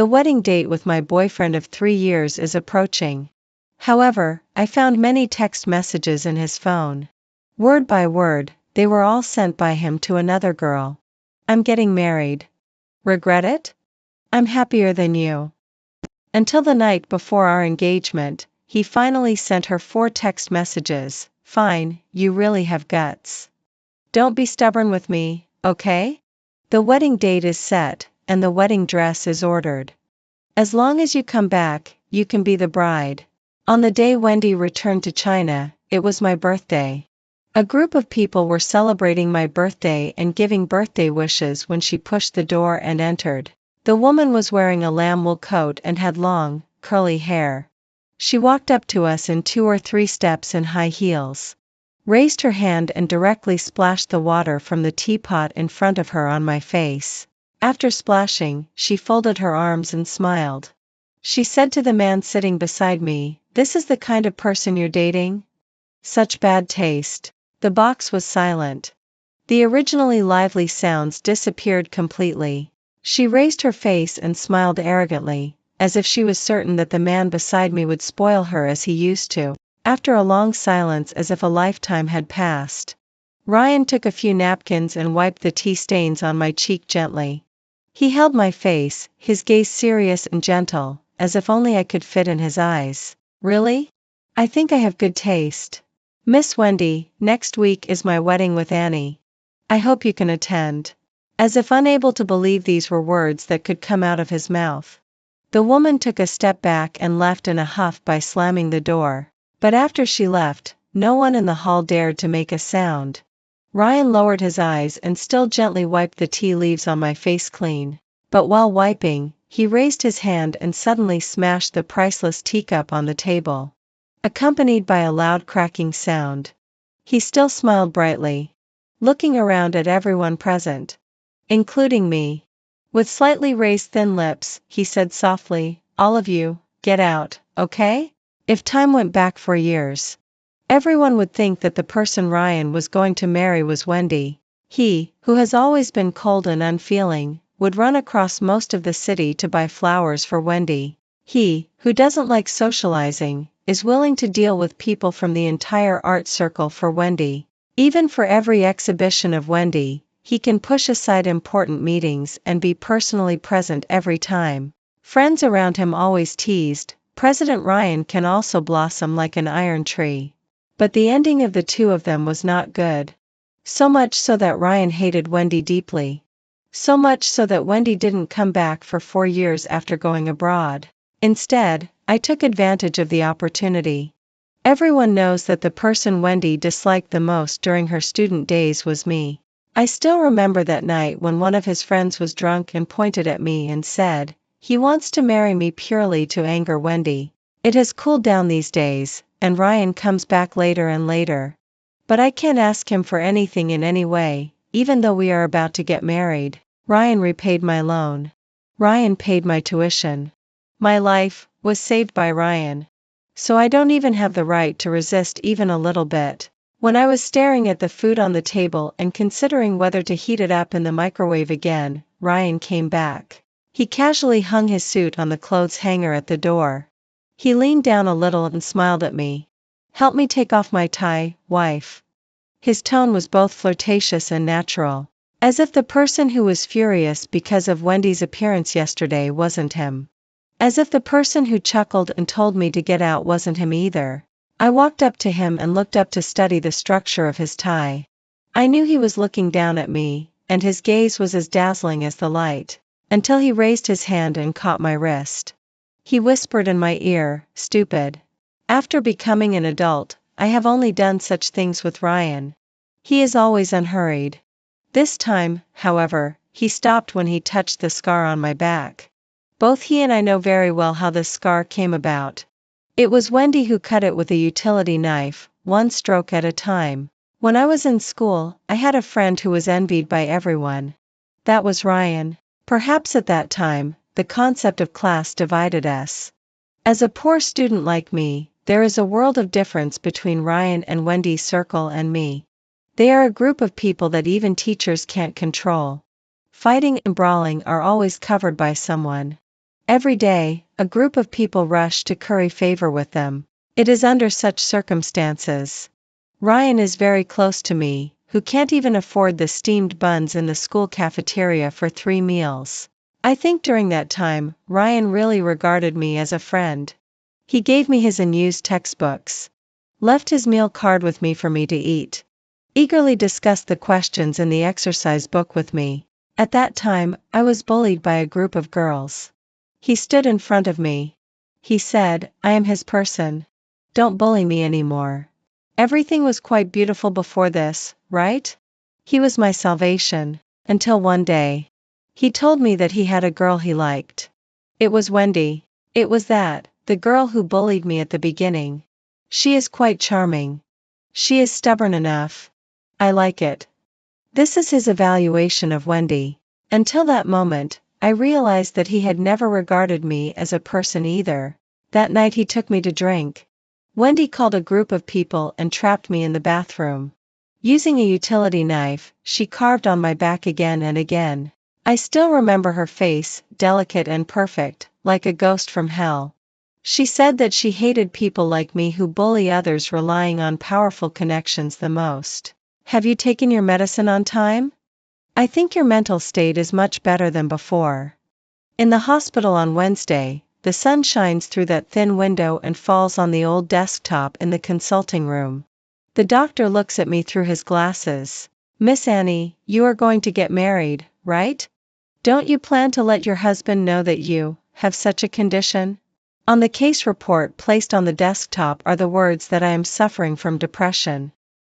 The wedding date with my boyfriend of 3 years is approaching. However, I found many text messages in his phone. Word by word, they were all sent by him to another girl. I'm getting married. Regret it? I'm happier than you. Until the night before our engagement, he finally sent her 4 text messages. Fine, you really have guts. Don't be stubborn with me, okay? The wedding date is set, and the wedding dress is ordered. As long as you come back, you can be the bride. On the day Wendy returned to China, it was my birthday. A group of people were celebrating my birthday and giving birthday wishes when she pushed the door and entered. The woman was wearing a lamb wool coat and had long, curly hair. She walked up to us in 2 or 3 steps in high heels, raised her hand and directly splashed the water from the teapot in front of her on my face. After splashing, she folded her arms and smiled. She said to the man sitting beside me, "This is the kind of person you're dating? Such bad taste." The box was silent. The originally lively sounds disappeared completely. She raised her face and smiled arrogantly, as if she was certain that the man beside me would spoil her as he used to. After a long silence, as if a lifetime had passed, Ryan took a few napkins and wiped the tea stains on my cheek gently. He held my face, his gaze serious and gentle, as if only I could fit in his eyes. Really? I think I have good taste. Miss Wendy, next week is my wedding with Annie. I hope you can attend. As if unable to believe these were words that could come out of his mouth, the woman took a step back and left in a huff by slamming the door. But after she left, no one in the hall dared to make a sound. Ryan lowered his eyes and still gently wiped the tea leaves on my face clean. But while wiping, he raised his hand and suddenly smashed the priceless teacup on the table, accompanied by a loud cracking sound. He still smiled brightly, looking around at everyone present, including me. With slightly raised thin lips, he said softly, "All of you, get out, okay?" If time went back 4 years, everyone would think that the person Ryan was going to marry was Wendy. He, who has always been cold and unfeeling, would run across most of the city to buy flowers for Wendy. He, who doesn't like socializing, is willing to deal with people from the entire art circle for Wendy. Even for every exhibition of Wendy, he can push aside important meetings and be personally present every time. Friends around him always teased, President Ryan can also blossom like an iron tree. But the ending of the 2 of them was not good. So much so that Ryan hated Wendy deeply. So much so that Wendy didn't come back for 4 years after going abroad. Instead, I took advantage of the opportunity. Everyone knows that the person Wendy disliked the most during her student days was me. I still remember that night when one of his friends was drunk and pointed at me and said, "He wants to marry me purely to anger Wendy." It has cooled down these days, and Ryan comes back later and later. But I can't ask him for anything in any way, even though we are about to get married. Ryan repaid my loan. Ryan paid my tuition. My life was saved by Ryan. So I don't even have the right to resist even a little bit. When I was staring at the food on the table and considering whether to heat it up in the microwave again, Ryan came back. He casually hung his suit on the clothes hanger at the door. He leaned down a little and smiled at me. "Help me take off my tie, wife." His tone was both flirtatious and natural, as if the person who was furious because of Wendy's appearance yesterday wasn't him. As if the person who chuckled and told me to get out wasn't him either. I walked up to him and looked up to study the structure of his tie. I knew he was looking down at me, and his gaze was as dazzling as the light, until he raised his hand and caught my wrist. He whispered in my ear, "Stupid. After becoming an adult, I have only done such things with Ryan. He is always unhurried." This time, however, he stopped when he touched the scar on my back. Both he and I know very well how this scar came about. It was Wendy who cut it with a utility knife, one stroke at a time. When I was in school, I had a friend who was envied by everyone. That was Ryan. Perhaps at that time, the concept of class divided us. As a poor student like me, there is a world of difference between Ryan and Wendy's circle and me. They are a group of people that even teachers can't control. Fighting and brawling are always covered by someone. Every day, a group of people rush to curry favor with them. It is under such circumstances. Ryan is very close to me, who can't even afford the steamed buns in the school cafeteria for 3 meals. I think during that time, Ryan really regarded me as a friend. He gave me his unused textbooks, left his meal card with me for me to eat, eagerly discussed the questions in the exercise book with me. At that time, I was bullied by a group of girls. He stood in front of me. He said, "I am his person. Don't bully me anymore. Everything was quite beautiful before this, right?" He was my salvation, until one day. He told me that he had a girl he liked. It was Wendy. It was the girl who bullied me at the beginning. She is quite charming. She is stubborn enough. I like it. This is his evaluation of Wendy. Until that moment, I realized that he had never regarded me as a person either. That night he took me to drink. Wendy called a group of people and trapped me in the bathroom. Using a utility knife, she carved on my back again and again. I still remember her face, delicate and perfect, like a ghost from hell. She said that she hated people like me who bully others relying on powerful connections the most. Have you taken your medicine on time? I think your mental state is much better than before. In the hospital on Wednesday, the sun shines through that thin window and falls on the old desktop in the consulting room. The doctor looks at me through his glasses. "Miss Annie, you are going to get married, right? Don't you plan to let your husband know that you have such a condition?" On the case report placed on the desktop are the words that I am suffering from depression.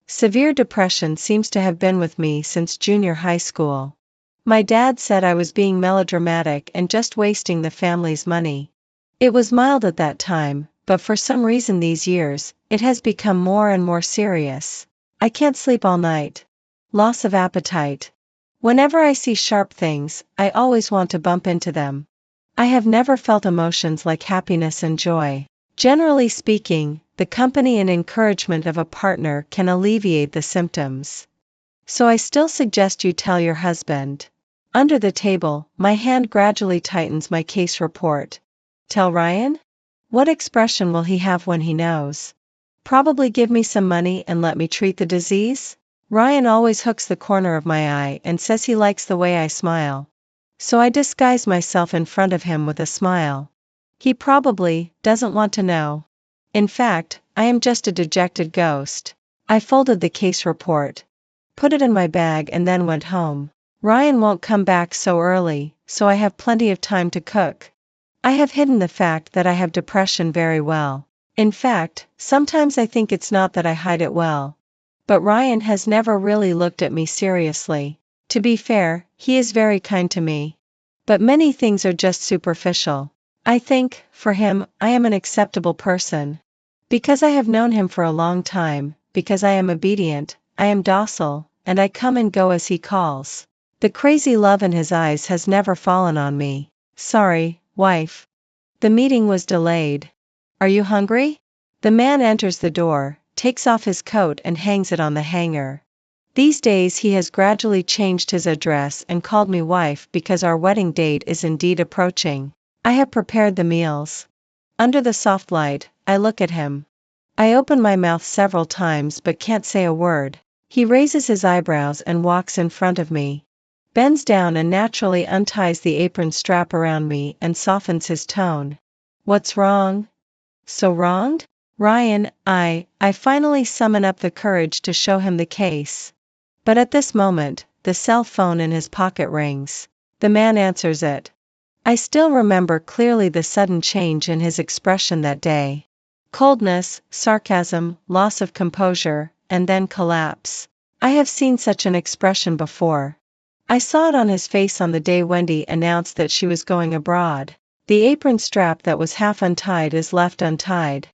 Severe depression seems to have been with me since junior high school. My dad said I was being melodramatic and just wasting the family's money. It was mild at that time, but for some reason these years, it has become more and more serious. I can't sleep all night. Loss of appetite. Whenever I see sharp things, I always want to bump into them. I have never felt emotions like happiness and joy. Generally speaking, the company and encouragement of a partner can alleviate the symptoms. So I still suggest you tell your husband. Under the table, my hand gradually tightens my case report. Tell Ryan? What expression will he have when he knows? Probably give me some money and let me treat the disease? Ryan always hooks the corner of my eye and says he likes the way I smile. So I disguise myself in front of him with a smile. He probably doesn't want to know. In fact, I am just a dejected ghost. I folded the case report, put it in my bag and then went home. Ryan won't come back so early, so I have plenty of time to cook. I have hidden the fact that I have depression very well. In fact, sometimes I think it's not that I hide it well. But Ryan has never really looked at me seriously. To be fair, he is very kind to me. But many things are just superficial. I think, for him, I am an acceptable person. Because I have known him for a long time, because I am obedient, I am docile, and I come and go as he calls. The crazy love in his eyes has never fallen on me. Sorry, wife. The meeting was delayed. Are you hungry? The man enters the door, takes off his coat and hangs it on the hanger. These days he has gradually changed his address and called me wife because our wedding date is indeed approaching. I have prepared the meals. Under the soft light, I look at him. I open my mouth several times but can't say a word. He raises his eyebrows and walks in front of me, bends down and naturally unties the apron strap around me and softens his tone. What's wrong? So wronged? Ryan, I finally summon up the courage to show him the case. But at this moment, the cell phone in his pocket rings. The man answers it. I still remember clearly the sudden change in his expression that day. Coldness, sarcasm, loss of composure, and then collapse. I have seen such an expression before. I saw it on his face on the day Wendy announced that she was going abroad. The apron strap that was half untied is left untied.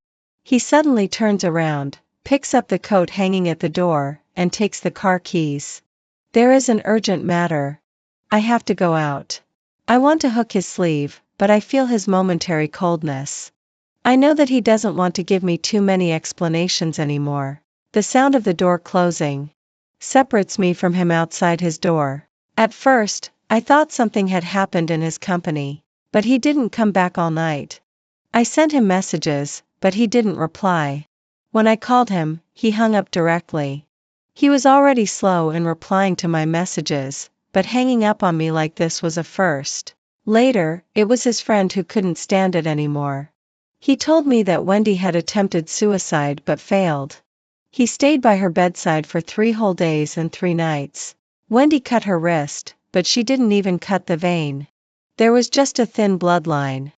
He suddenly turns around, picks up the coat hanging at the door, and takes the car keys. There is an urgent matter. I have to go out. I want to hook his sleeve, but I feel his momentary coldness. I know that he doesn't want to give me too many explanations anymore. The sound of the door closing separates me from him outside his door. At first, I thought something had happened in his company. But he didn't come back all night. I sent him messages, but he didn't reply. When I called him, he hung up directly. He was already slow in replying to my messages, but hanging up on me like this was a first. Later, it was his friend who couldn't stand it anymore. He told me that Wendy had attempted suicide but failed. He stayed by her bedside for 3 whole days and 3 nights. Wendy cut her wrist, but she didn't even cut the vein. There was just a thin bloodline.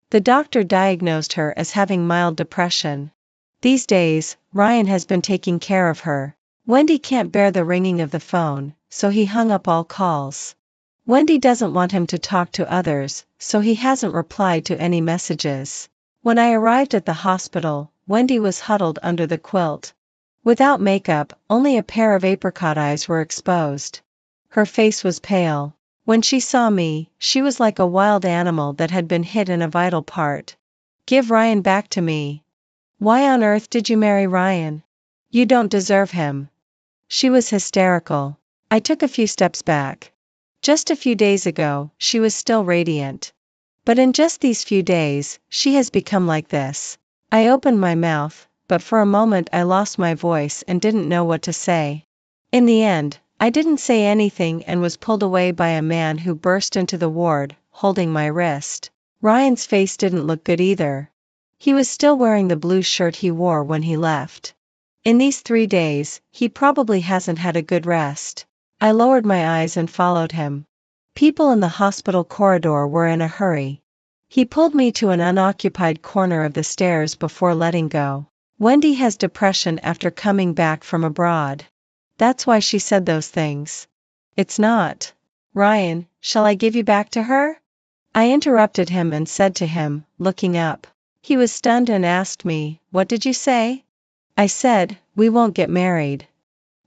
The doctor diagnosed her as having mild depression. These days, Ryan has been taking care of her. Wendy can't bear the ringing of the phone, so he hung up all calls. Wendy doesn't want him to talk to others, so he hasn't replied to any messages. When I arrived at the hospital, Wendy was huddled under the quilt. Without makeup, only a pair of apricot eyes were exposed. Her face was pale. When she saw me, she was like a wild animal that had been hit in a vital part. "Give Ryan back to me. Why on earth did you marry Ryan? You don't deserve him." She was hysterical. I took a few steps back. Just a few days ago, she was still radiant. But in just these few days, she has become like this. I opened my mouth, but for a moment I lost my voice and didn't know what to say. In the end, I didn't say anything and was pulled away by a man who burst into the ward, holding my wrist. Ryan's face didn't look good either. He was still wearing the blue shirt he wore when he left. In these 3 days, he probably hasn't had a good rest. I lowered my eyes and followed him. People in the hospital corridor were in a hurry. He pulled me to an unoccupied corner of the stairs before letting go. "Wendy has depression after coming back from abroad. That's why she said those things. It's not. Ryan, shall I give you back to her?" I interrupted him and said to him, looking up. He was stunned and asked me, "What did you say?" I said, "We won't get married.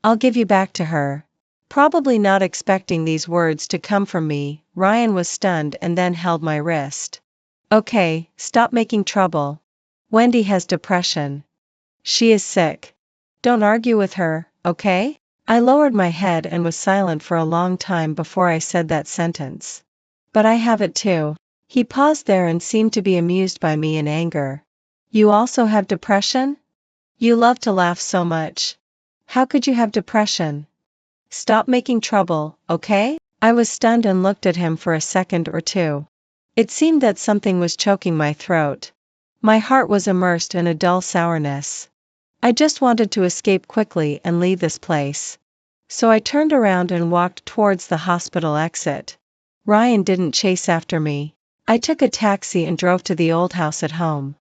I'll give you back to her." Probably not expecting these words to come from me, Ryan was stunned and then held my wrist. "Okay, stop making trouble. Wendy has depression. She is sick. Don't argue with her, okay?" I lowered my head and was silent for a long time before I said that sentence. "But I have it too." He paused there and seemed to be amused by me in anger. "You also have depression? You love to laugh so much. How could you have depression? Stop making trouble, okay?" I was stunned and looked at him for a second or two. It seemed that something was choking my throat. My heart was immersed in a dull sourness. I just wanted to escape quickly and leave this place. So I turned around and walked towards the hospital exit. Ryan didn't chase after me. I took a taxi and drove to the old house at home.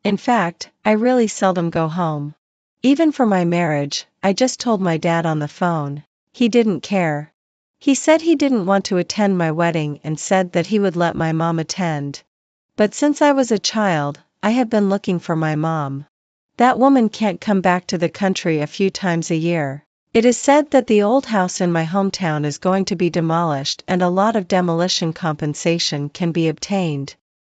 In fact, I really seldom go home. Even for my marriage, I just told my dad on the phone. He didn't care. He said he didn't want to attend my wedding and said that he would let my mom attend. But since I was a child, I have been looking for my mom. That woman can't come back to the country a few times a year. It is said that the old house in my hometown is going to be demolished and a lot of demolition compensation can be obtained.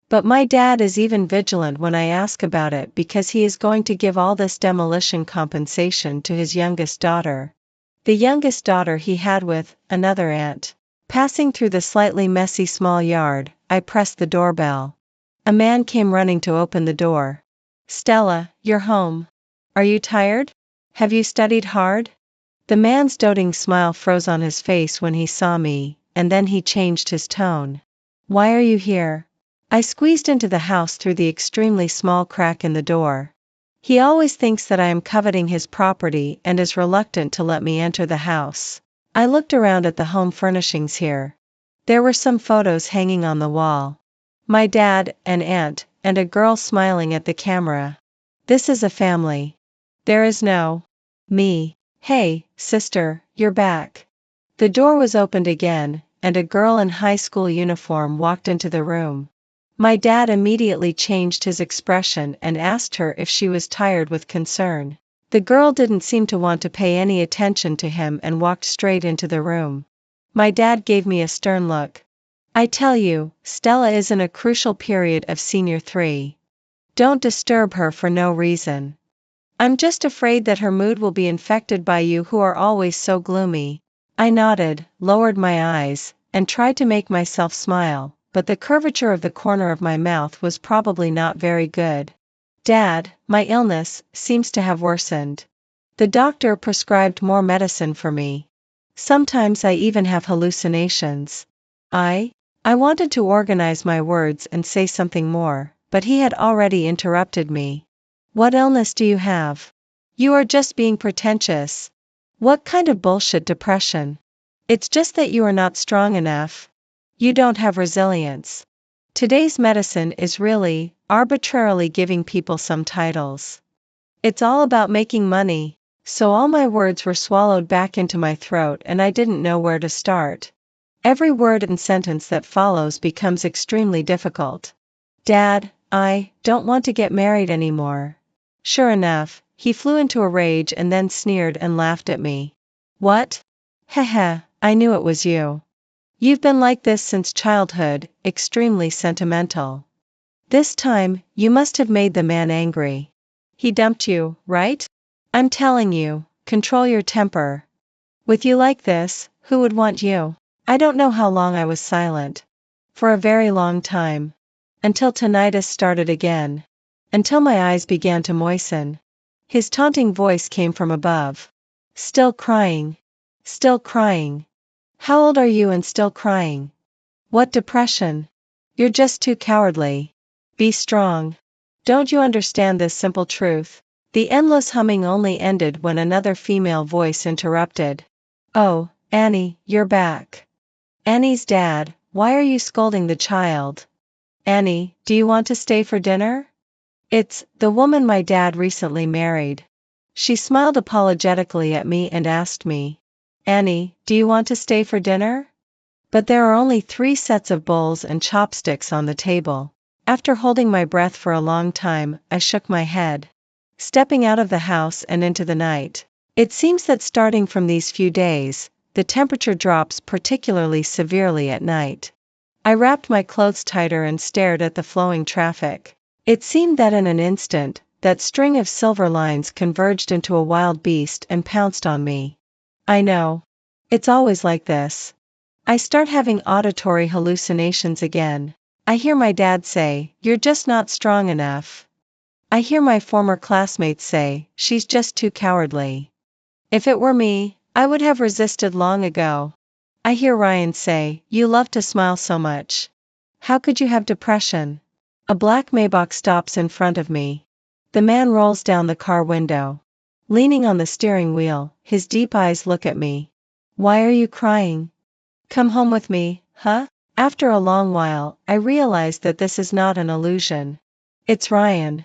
But my dad is even vigilant when I ask about it because he is going to give all this demolition compensation to his youngest daughter. The youngest daughter he had with another aunt. Passing through the slightly messy small yard, I pressed the doorbell. A man came running to open the door. "Stella, you're home. Are you tired? Have you studied hard?" The man's doting smile froze on his face when he saw me, and then he changed his tone. "Why are you here?" I squeezed into the house through the extremely small crack in the door. He always thinks that I am coveting his property and is reluctant to let me enter the house. I looked around at the home furnishings here. There were some photos hanging on the wall. My dad, an aunt, and a girl smiling at the camera. This is a family. There is no me. "Hey, sister, you're back." The door was opened again, and a girl in high school uniform walked into the room. My dad immediately changed his expression and asked her if she was tired with concern. The girl didn't seem to want to pay any attention to him and walked straight into the room. My dad gave me a stern look. "I tell you, Stella is in a crucial period of senior 3. Don't disturb her for no reason. I'm just afraid that her mood will be infected by you who are always so gloomy." I nodded, lowered my eyes, and tried to make myself smile, but the curvature of the corner of my mouth was probably not very good. Dad, my illness seems to have worsened. The doctor prescribed more medicine for me. Sometimes I even have hallucinations. I wanted to organize my words and say something more, but he had already interrupted me. What illness do you have? You are just being pretentious. What kind of bullshit depression? It's just that you are not strong enough. You don't have resilience. Today's medicine is really, arbitrarily giving people some titles. It's all about making money. So all my words were swallowed back into my throat and I didn't know where to start. Every word and sentence that follows becomes extremely difficult. Dad, I don't want to get married anymore. Sure enough, he flew into a rage and then sneered and laughed at me. What? Heh, I knew it was you. You've been like this since childhood, extremely sentimental. This time, you must have made the man angry. He dumped you, right? I'm telling you, control your temper. With you like this, who would want you? I don't know how long I was silent. For a very long time. Until tinnitus started again. Until my eyes began to moisten. His taunting voice came from above. Still crying. Still crying. How old are you and still crying? What depression? You're just too cowardly. Be strong. Don't you understand this simple truth? The endless humming only ended when another female voice interrupted. Oh, Annie, you're back. Annie's dad, why are you scolding the child? Annie, do you want to stay for dinner? It's the woman my dad recently married. She smiled apologetically at me and asked me, Annie, do you want to stay for dinner? But there are only 3 sets of bowls and chopsticks on the table. After holding my breath for a long time, I shook my head. Stepping out of the house and into the night. It seems that starting from these few days, the temperature drops particularly severely at night. I wrapped my clothes tighter and stared at the flowing traffic. It seemed that in an instant, that string of silver lines converged into a wild beast and pounced on me. I know. It's always like this. I start having auditory hallucinations again. I hear my dad say, you're just not strong enough. I hear my former classmates say, she's just too cowardly. If it were me, I would have resisted long ago. I hear Ryan say, you love to smile so much. How could you have depression? A black Maybach stops in front of me. The man rolls down the car window. Leaning on the steering wheel, his deep eyes look at me. Why are you crying? Come home with me, huh? After a long while, I realize that this is not an illusion. It's Ryan.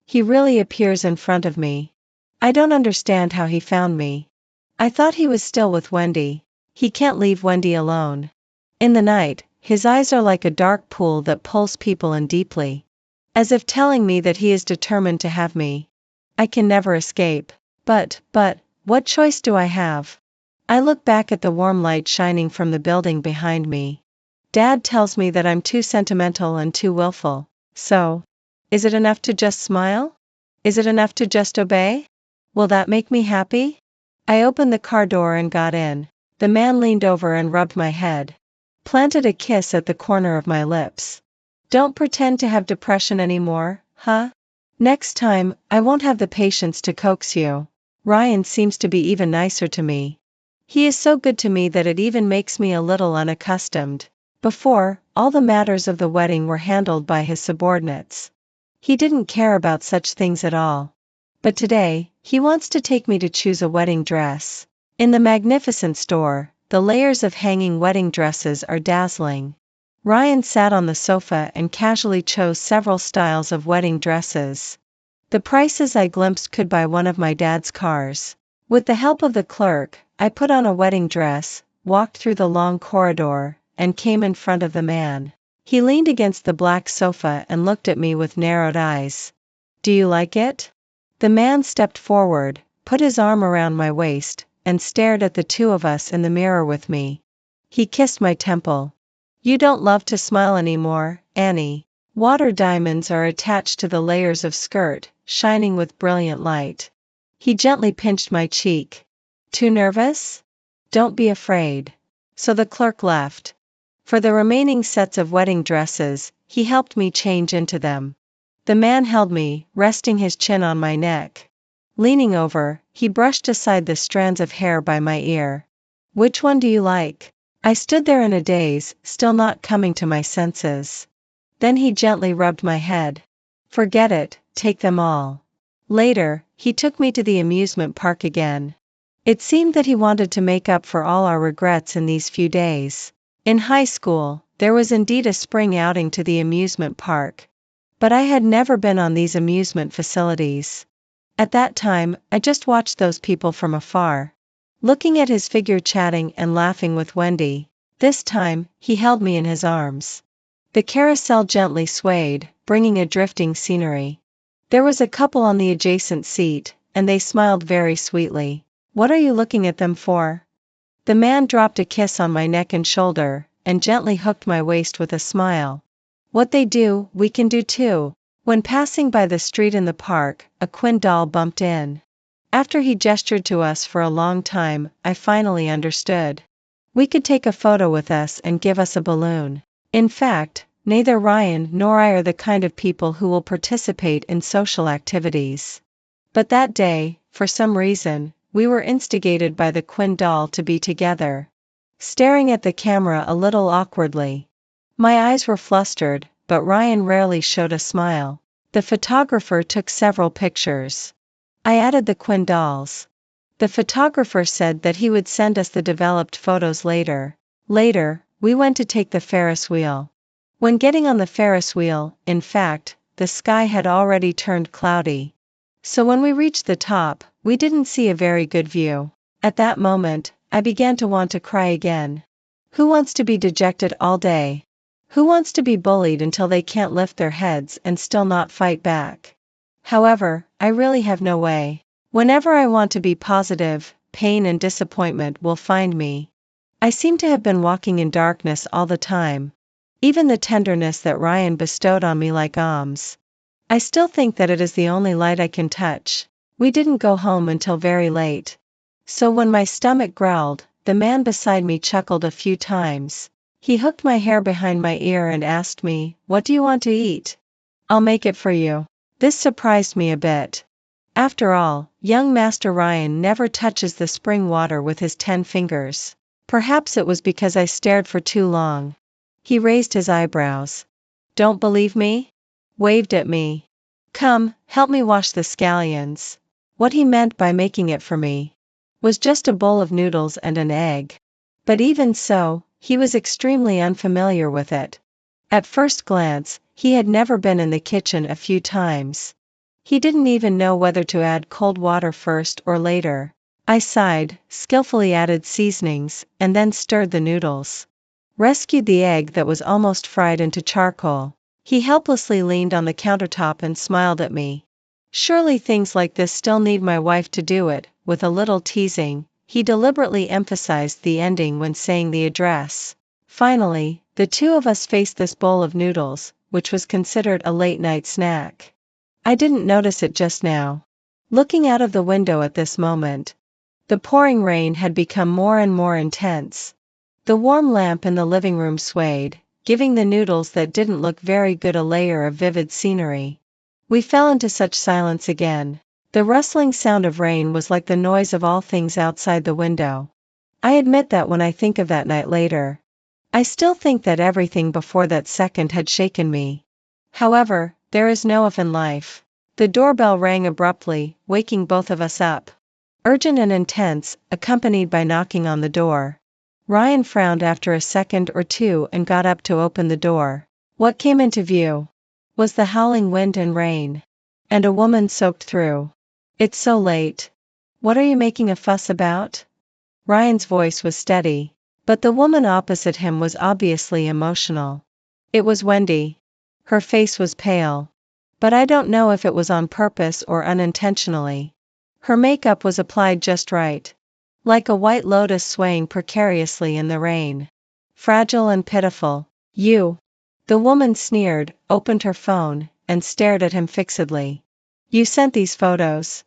He really appears in front of me. I don't understand how he found me. I thought he was still with Wendy. He can't leave Wendy alone. In the night, his eyes are like a dark pool that pulls people in deeply. As if telling me that he is determined to have me. I can never escape. But, what choice do I have? I look back at the warm light shining from the building behind me. Dad tells me that I'm too sentimental and too willful. So, is it enough to just smile? Is it enough to just obey? Will that make me happy? I opened the car door and got in. The man leaned over and rubbed my head. Planted a kiss at the corner of my lips. Don't pretend to have depression anymore, huh? Next time, I won't have the patience to coax you. Ryan seems to be even nicer to me. He is so good to me that it even makes me a little unaccustomed. Before, all the matters of the wedding were handled by his subordinates. He didn't care about such things at all. But today, he wants to take me to choose a wedding dress. In the magnificent store, the layers of hanging wedding dresses are dazzling. Ryan sat on the sofa and casually chose several styles of wedding dresses. The prices I glimpsed could buy one of my dad's cars. With the help of the clerk, I put on a wedding dress, walked through the long corridor, and came in front of the man. He leaned against the black sofa and looked at me with narrowed eyes. Do you like it? The man stepped forward, put his arm around my waist, and stared at the 2 of us in the mirror with me. He kissed my temple. You don't love to smile anymore, Annie. Water diamonds are attached to the layers of skirt, shining with brilliant light. He gently pinched my cheek. Too nervous? Don't be afraid. So the clerk left. For the remaining sets of wedding dresses, he helped me change into them. The man held me, resting his chin on my neck. Leaning over, he brushed aside the strands of hair by my ear. "Which one do you like?" I stood there in a daze, still not coming to my senses. Then he gently rubbed my head. "Forget it, take them all." Later, he took me to the amusement park again. It seemed that he wanted to make up for all our regrets in these few days. In high school, there was indeed a spring outing to the amusement park. But I had never been on these amusement facilities. At that time, I just watched those people from afar, looking at his figure chatting and laughing with Wendy. This time, he held me in his arms. The carousel gently swayed, bringing a drifting scenery. There was a couple on the adjacent seat, and they smiled very sweetly. "What are you looking at them for?" The man dropped a kiss on my neck and shoulder, and gently hooked my waist with a smile. "What they do, we can do too." When passing by the street in the park, a Quinn doll bumped in. After he gestured to us for a long time, I finally understood. We could take a photo with us and give us a balloon. In fact, neither Ryan nor I are the kind of people who will participate in social activities. But that day, for some reason, we were instigated by the Quinn doll to be together. Staring at the camera a little awkwardly. My eyes were flustered, but Ryan rarely showed a smile. The photographer took several pictures. I added the Quinn dolls. The photographer said that he would send us the developed photos later. Later, we went to take the Ferris wheel. When getting on the Ferris wheel, in fact, the sky had already turned cloudy. So when we reached the top, we didn't see a very good view. At that moment, I began to want to cry again. Who wants to be dejected all day? Who wants to be bullied until they can't lift their heads and still not fight back? However, I really have no way. Whenever I want to be positive, pain and disappointment will find me. I seem to have been walking in darkness all the time. Even the tenderness that Ryan bestowed on me like alms. I still think that it is the only light I can touch. We didn't go home until very late. So when my stomach growled, the man beside me chuckled a few times. He hooked my hair behind my ear and asked me, "What do you want to eat? I'll make it for you." This surprised me a bit. After all, young Master Ryan never touches the spring water with his 10 fingers. Perhaps it was because I stared for too long. He raised his eyebrows. "Don't believe me?" Waved at me. "Come, help me wash the scallions." What he meant by making it for me was just a bowl of noodles and an egg. But even so, he was extremely unfamiliar with it. At first glance, he had never been in the kitchen a few times. He didn't even know whether to add cold water first or later. I sighed, skillfully added seasonings, and then stirred the noodles. Rescued the egg that was almost fried into charcoal. He helplessly leaned on the countertop and smiled at me. "Surely things like this still need my wife to do it." With a little teasing, he deliberately emphasized the ending when saying the address. Finally, the two of us faced this bowl of noodles, which was considered a late-night snack. I didn't notice it just now. Looking out of the window at this moment, the pouring rain had become more and more intense. The warm lamp in the living room swayed, giving the noodles that didn't look very good a layer of vivid scenery. We fell into such silence again. The rustling sound of rain was like the noise of all things outside the window. I admit that when I think of that night later, I still think that everything before that second had shaken me. However, there is no if in life. The doorbell rang abruptly, waking both of us up. Urgent and intense, accompanied by knocking on the door. Ryan frowned after a second or two and got up to open the door. What came into view was the howling wind and rain. And a woman soaked through. "It's so late. What are you making a fuss about?" Ryan's voice was steady, but the woman opposite him was obviously emotional. It was Wendy. Her face was pale. But I don't know if it was on purpose or unintentionally. Her makeup was applied just right. Like a white lotus swaying precariously in the rain. Fragile and pitiful. "You." The woman sneered, opened her phone, and stared at him fixedly. "You sent these photos.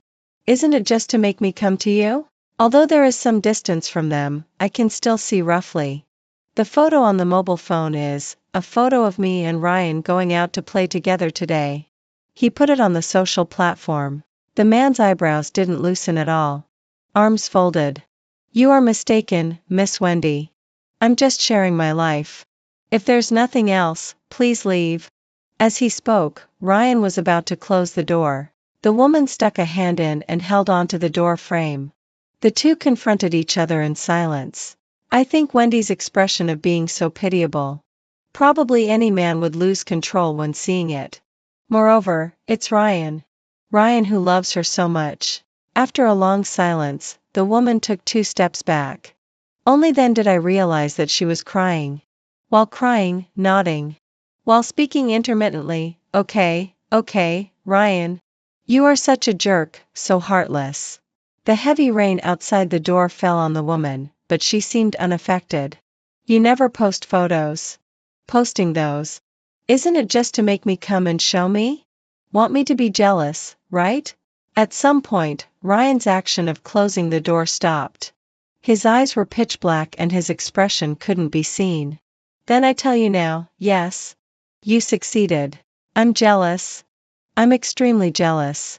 Isn't it just to make me come to you?" Although there is some distance from them, I can still see roughly. The photo on the mobile phone is a photo of me and Ryan going out to play together today. He put it on the social platform. The man's eyebrows didn't loosen at all. Arms folded. You are mistaken, Miss Wendy. I'm just sharing my life. If there's nothing else, please leave. As he spoke, Ryan was about to close the door. The woman stuck a hand in and held onto the door frame. The two confronted each other in silence. I think Wendy's expression of being so pitiable. Probably any man would lose control when seeing it. Moreover, it's Ryan. Ryan who loves her so much. After a long silence, the woman took 2 steps back. Only then did I realize that she was crying. While crying, nodding. While speaking intermittently, okay, Ryan. You are such a jerk, so heartless. The heavy rain outside the door fell on the woman, but she seemed unaffected. You never post photos. Posting those. Isn't it just to make me come and show me? Want me to be jealous, right? At some point, Ryan's action of closing the door stopped. His eyes were pitch black and his expression couldn't be seen. Then I tell you now, yes. You succeeded. I'm jealous. I'm extremely jealous.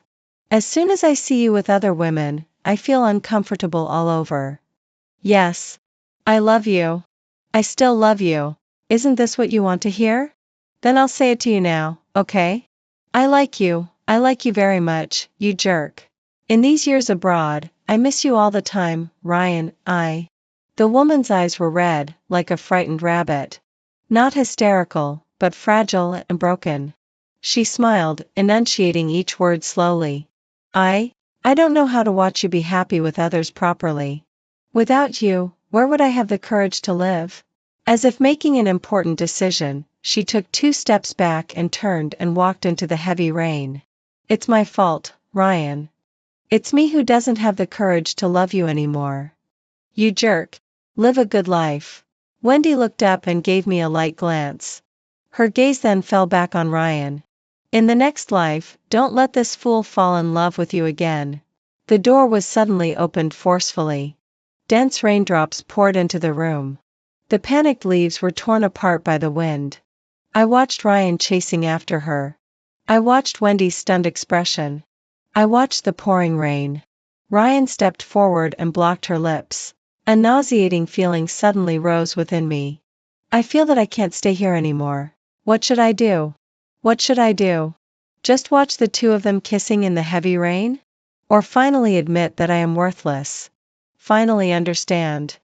As soon as I see you with other women, I feel uncomfortable all over. Yes. I love you. I still love you. Isn't this what you want to hear? Then I'll say it to you now, okay? I like you very much, you jerk. In these years abroad, I miss you all the time, Ryan, The woman's eyes were red, like a frightened rabbit. Not hysterical, but fragile and broken. She smiled, enunciating each word slowly. I don't know how to watch you be happy with others properly. Without you, where would I have the courage to live? As if making an important decision, she took 2 steps back and turned and walked into the heavy rain. It's my fault, Ryan. It's me who doesn't have the courage to love you anymore. You jerk. Live a good life. Wendy looked up and gave me a light glance. Her gaze then fell back on Ryan. In the next life, don't let this fool fall in love with you again. The door was suddenly opened forcefully. Dense raindrops poured into the room. The panicked leaves were torn apart by the wind. I watched Ryan chasing after her. I watched Wendy's stunned expression. I watched the pouring rain. Ryan stepped forward and blocked her lips. A nauseating feeling suddenly rose within me. I feel that I can't stay here anymore. What should I do? What should I do? Just watch the two of them kissing in the heavy rain? Or finally admit that I am worthless? Finally understand.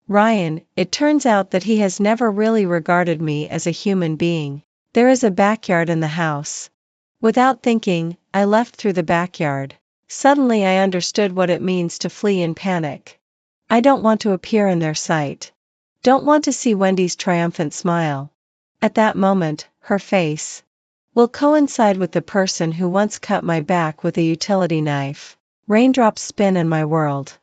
Ryan, it turns out that he has never really regarded me as a human being. There is a backyard in the house. Without thinking, I left through the backyard. Suddenly I understood what it means to flee in panic. I don't want to appear in their sight. Don't want to see Wendy's triumphant smile. At that moment, her face will coincide with the person who once cut my back with a utility knife. Raindrops spin in my world.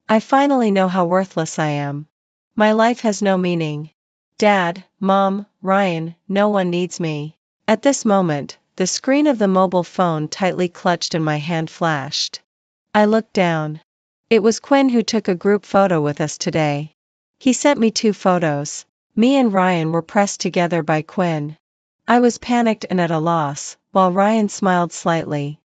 I finally know how worthless I am. My life has no meaning. Dad, Mom, Ryan, no one needs me. At this moment, the screen of the mobile phone tightly clutched in my hand flashed. I looked down. It was Quinn who took a group photo with us today. He sent me 2 photos. Me and Ryan were pressed together by Quinn. I was panicked and at a loss, while Ryan smiled slightly.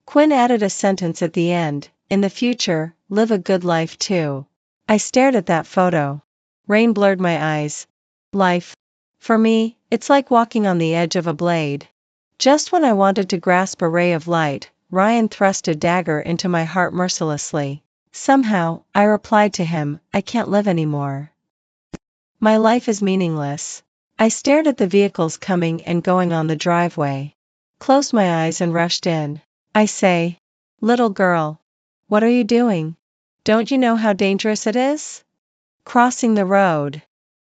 Quinn added a sentence at the end, in the future, live a good life too. I stared at that photo. Rain blurred my eyes. Life. For me, it's like walking on the edge of a blade. Just when I wanted to grasp a ray of light, Ryan thrust a dagger into my heart mercilessly. Somehow, I replied to him, I can't live anymore. My life is meaningless. I stared at the vehicles coming and going on the driveway. Closed my eyes and rushed in. I say, little girl. What are you doing? Don't you know how dangerous it is? Crossing the road.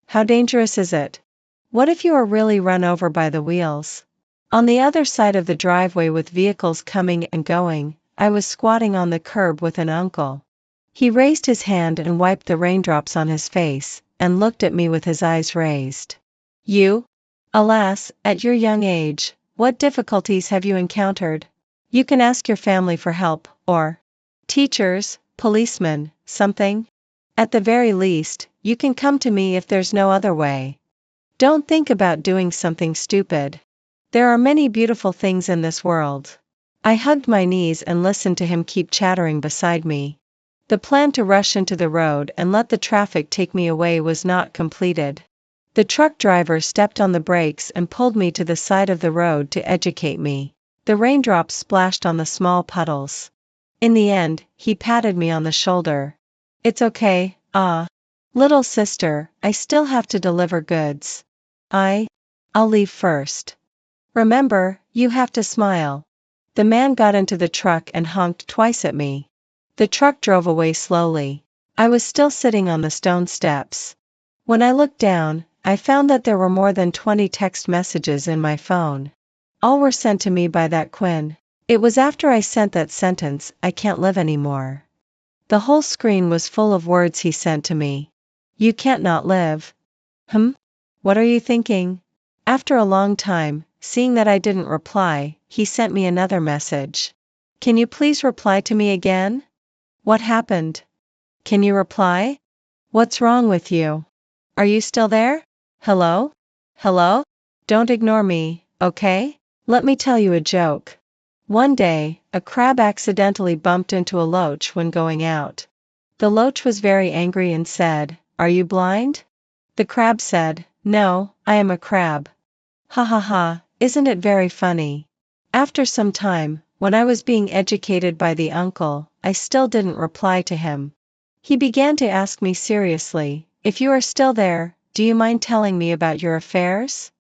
How dangerous is it? What if you are really run over by the wheels? On the other side of the driveway with vehicles coming and going, I was squatting on the curb with an uncle. He raised his hand and wiped the raindrops on his face, and looked at me with his eyes raised. You? Alas, at your young age, what difficulties have you encountered? You can ask your family for help, or teachers, policemen, something. At the very least, you can come to me if there's no other way. Don't think about doing something stupid. There are many beautiful things in this world. I hugged my knees and listened to him keep chattering beside me. The plan to rush into the road and let the traffic take me away was not completed. The truck driver stepped on the brakes and pulled me to the side of the road to educate me. The raindrops splashed on the small puddles. In the end, he patted me on the shoulder. It's okay, little sister, I still have to deliver goods. I'll leave first. Remember, you have to smile. The man got into the truck and honked twice at me. The truck drove away slowly. I was still sitting on the stone steps. When I looked down, I found that there were more than 20 text messages in my phone. All were sent to me by that Quinn. It was after I sent that sentence, "I can't live anymore." The whole screen was full of words he sent to me. You can't not live. What are you thinking? After a long time, seeing that I didn't reply, he sent me another message. Can you please reply to me again? What happened? Can you reply? What's wrong with you? Are you still there? Hello? Hello? Don't ignore me, okay? Let me tell you a joke. One day, a crab accidentally bumped into a loach when going out. The loach was very angry and said, "Are you blind?" The crab said, "No, I am a crab." Ha ha ha, isn't it very funny? After some time, when I was being educated by the uncle, I still didn't reply to him. He began to ask me seriously, "If you are still there, do you mind telling me about your affairs?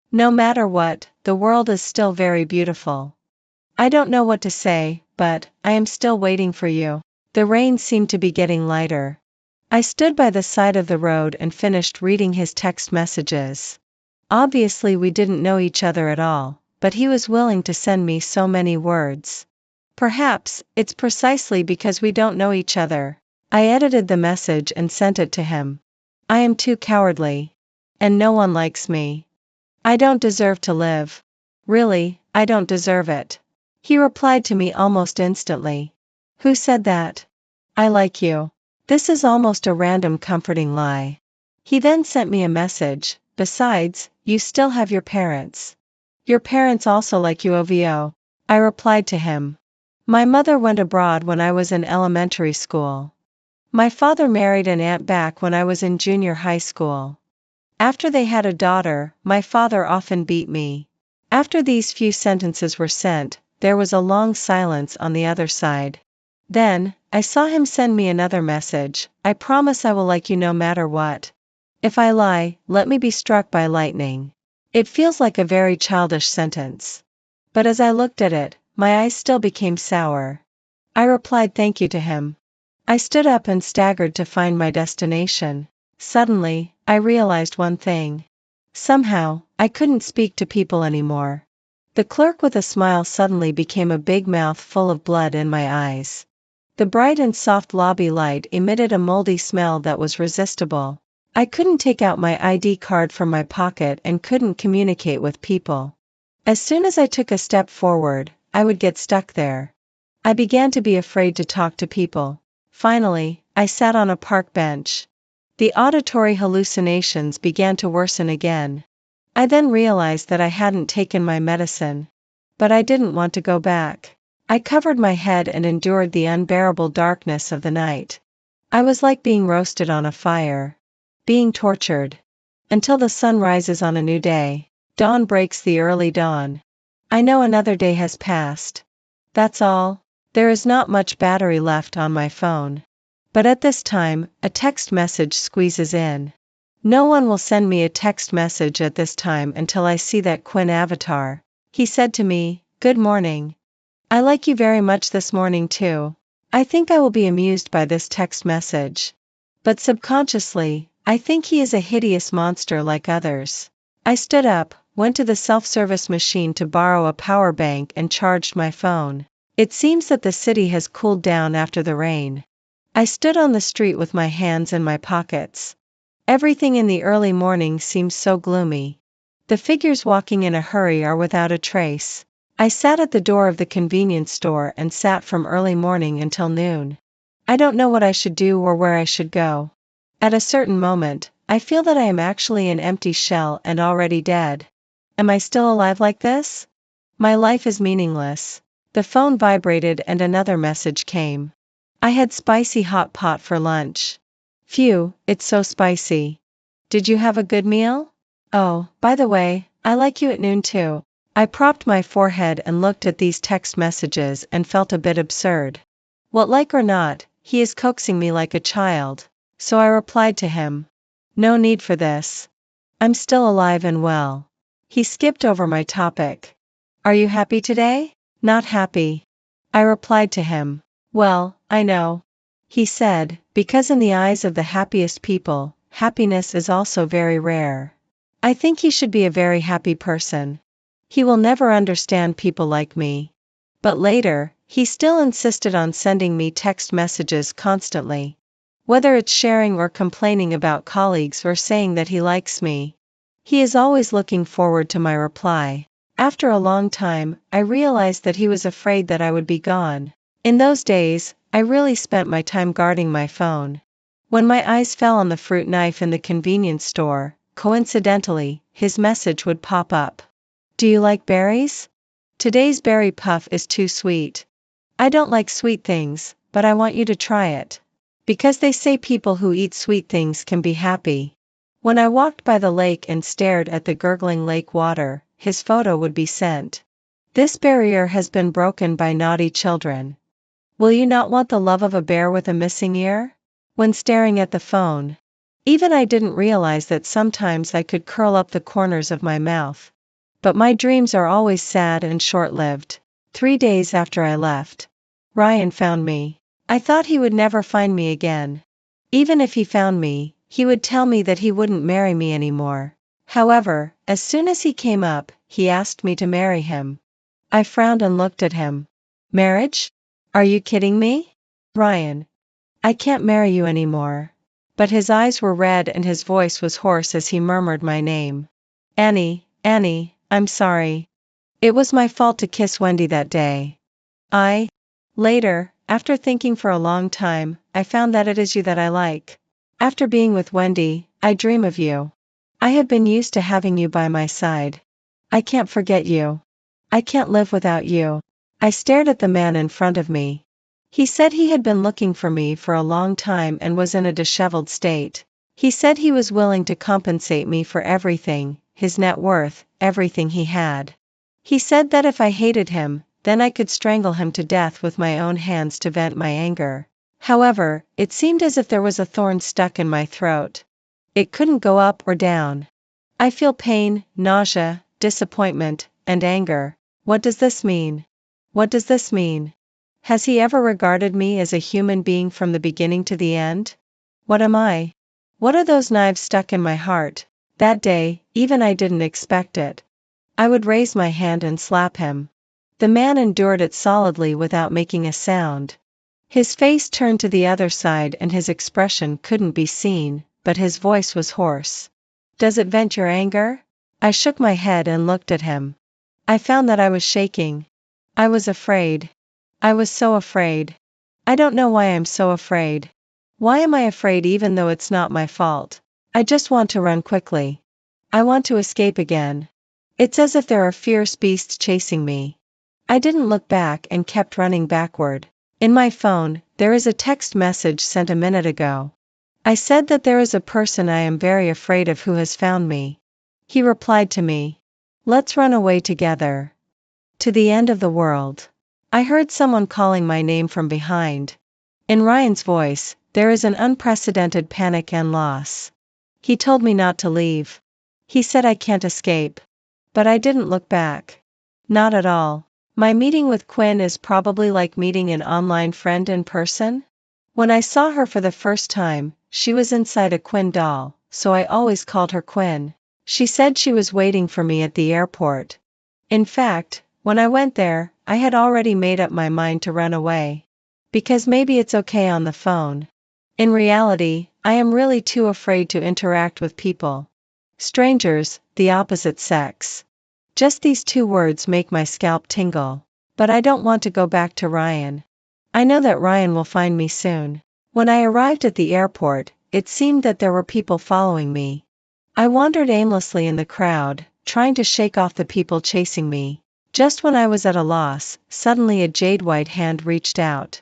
No matter what, the world is still very beautiful." I don't know what to say, but I am still waiting for you. The rain seemed to be getting lighter. I stood by the side of the road and finished reading his text messages. Obviously we didn't know each other at all, but he was willing to send me so many words. Perhaps, it's precisely because we don't know each other. I edited the message and sent it to him. I am too cowardly. And no one likes me. I don't deserve to live. Really, I don't deserve it. He replied to me almost instantly. Who said that? I like you. This is almost a random comforting lie. He then sent me a message. Besides, you still have your parents. Your parents also like you OVO. I replied to him. My mother went abroad when I was in elementary school. My father married an aunt back when I was in junior high school. After they had a daughter, my father often beat me. After these few sentences were sent, there was a long silence on the other side. Then, I saw him send me another message. I promise I will like you no matter what. If I lie, let me be struck by lightning. It feels like a very childish sentence. But as I looked at it, my eyes still became sour. I replied thank you to him. I stood up and staggered to find my destination. Suddenly, I realized one thing. Somehow, I couldn't speak to people anymore. The clerk with a smile suddenly became a big mouth full of blood in my eyes. The bright and soft lobby light emitted a moldy smell that was resistible. I couldn't take out my ID card from my pocket and couldn't communicate with people. As soon as I took a step forward, I would get stuck there. I began to be afraid to talk to people. Finally, I sat on a park bench. The auditory hallucinations began to worsen again. I then realized that I hadn't taken my medicine. But I didn't want to go back. I covered my head and endured the unbearable darkness of the night. I was like being roasted on a fire. Being tortured. Until the sun rises on a new day. Dawn breaks the early dawn. I know another day has passed. That's all. There is not much battery left on my phone. But at this time, a text message squeezes in. No one will send me a text message at this time until I see that Quinn avatar. He said to me, "Good morning. I like you very much this morning too. I think I will be amused by this text message." But subconsciously, I think he is a hideous monster like others. I stood up, went to the self-service machine to borrow a power bank and charged my phone. It seems that the city has cooled down after the rain. I stood on the street with my hands in my pockets. Everything in the early morning seems so gloomy. The figures walking in a hurry are without a trace. I sat at the door of the convenience store and sat from early morning until noon. I don't know what I should do or where I should go. At a certain moment, I feel that I am actually an empty shell and already dead. Am I still alive like this? My life is meaningless. The phone vibrated and another message came. I had spicy hot pot for lunch. Phew, it's so spicy. Did you have a good meal? Oh, by the way, I like you at noon too. I propped my forehead and looked at these text messages and felt a bit absurd. What, like or not, he is coaxing me like a child. So I replied to him. No need for this. I'm still alive and well. He skipped over my topic. Are you happy today? Not happy. I replied to him. Well, I know. He said, because in the eyes of the happiest people, happiness is also very rare. I think he should be a very happy person. He will never understand people like me. But later, he still insisted on sending me text messages constantly. Whether it's sharing or complaining about colleagues or saying that he likes me. He is always looking forward to my reply. After a long time, I realized that he was afraid that I would be gone. In those days, I really spent my time guarding my phone. When my eyes fell on the fruit knife in the convenience store, coincidentally, his message would pop up. Do you like berries? Today's berry puff is too sweet. I don't like sweet things, but I want you to try it. Because they say people who eat sweet things can be happy. When I walked by the lake and stared at the gurgling lake water, his photo would be sent. This barrier has been broken by naughty children. Will you not want the love of a bear with a missing ear? When staring at the phone. Even I didn't realize that sometimes I could curl up the corners of my mouth. But my dreams are always sad and short-lived. 3 days after I left, Ryan found me. I thought he would never find me again. Even if he found me, he would tell me that he wouldn't marry me anymore. However, as soon as he came up, he asked me to marry him. I frowned and looked at him. Marriage? Are you kidding me? Ryan. I can't marry you anymore. But his eyes were red and his voice was hoarse as he murmured my name. Annie, Annie, I'm sorry. It was my fault to kiss Wendy that day. Later, after thinking for a long time, I found that it is you that I like. After being with Wendy, I dream of you. I have been used to having you by my side. I can't forget you. I can't live without you. I stared at the man in front of me. He said he had been looking for me for a long time and was in a disheveled state. He said he was willing to compensate me for everything, his net worth, everything he had. He said that if I hated him, then I could strangle him to death with my own hands to vent my anger. However, it seemed as if there was a thorn stuck in my throat. It couldn't go up or down. I feel pain, nausea, disappointment, and anger. What does this mean? What does this mean? Has he ever regarded me as a human being from the beginning to the end? What am I? What are those knives stuck in my heart? That day, even I didn't expect it. I would raise my hand and slap him. The man endured it solidly without making a sound. His face turned to the other side and his expression couldn't be seen, but his voice was hoarse. Does it vent your anger? I shook my head and looked at him. I found that I was shaking. I was afraid. I was so afraid. I don't know why I'm so afraid. Why am I afraid even though it's not my fault? I just want to run quickly. I want to escape again. It's as if there are fierce beasts chasing me. I didn't look back and kept running backward. In my phone, there is a text message sent a minute ago. I said that there is a person I am very afraid of who has found me. He replied to me. Let's run away together. To the end of the world. I heard someone calling my name from behind. In Ryan's voice, there is an unprecedented panic and loss. He told me not to leave. He said I can't escape. But I didn't look back. Not at all. My meeting with Quinn is probably like meeting an online friend in person. When I saw her for the first time, she was inside a Quinn doll, so I always called her Quinn. She said she was waiting for me at the airport. In fact, when I went there, I had already made up my mind to run away. Because maybe it's okay on the phone. In reality, I am really too afraid to interact with people. Strangers, the opposite sex. Just these 2 words make my scalp tingle. But I don't want to go back to Ryan. I know that Ryan will find me soon. When I arrived at the airport, it seemed that there were people following me. I wandered aimlessly in the crowd, trying to shake off the people chasing me. Just when I was at a loss, suddenly a jade white hand reached out,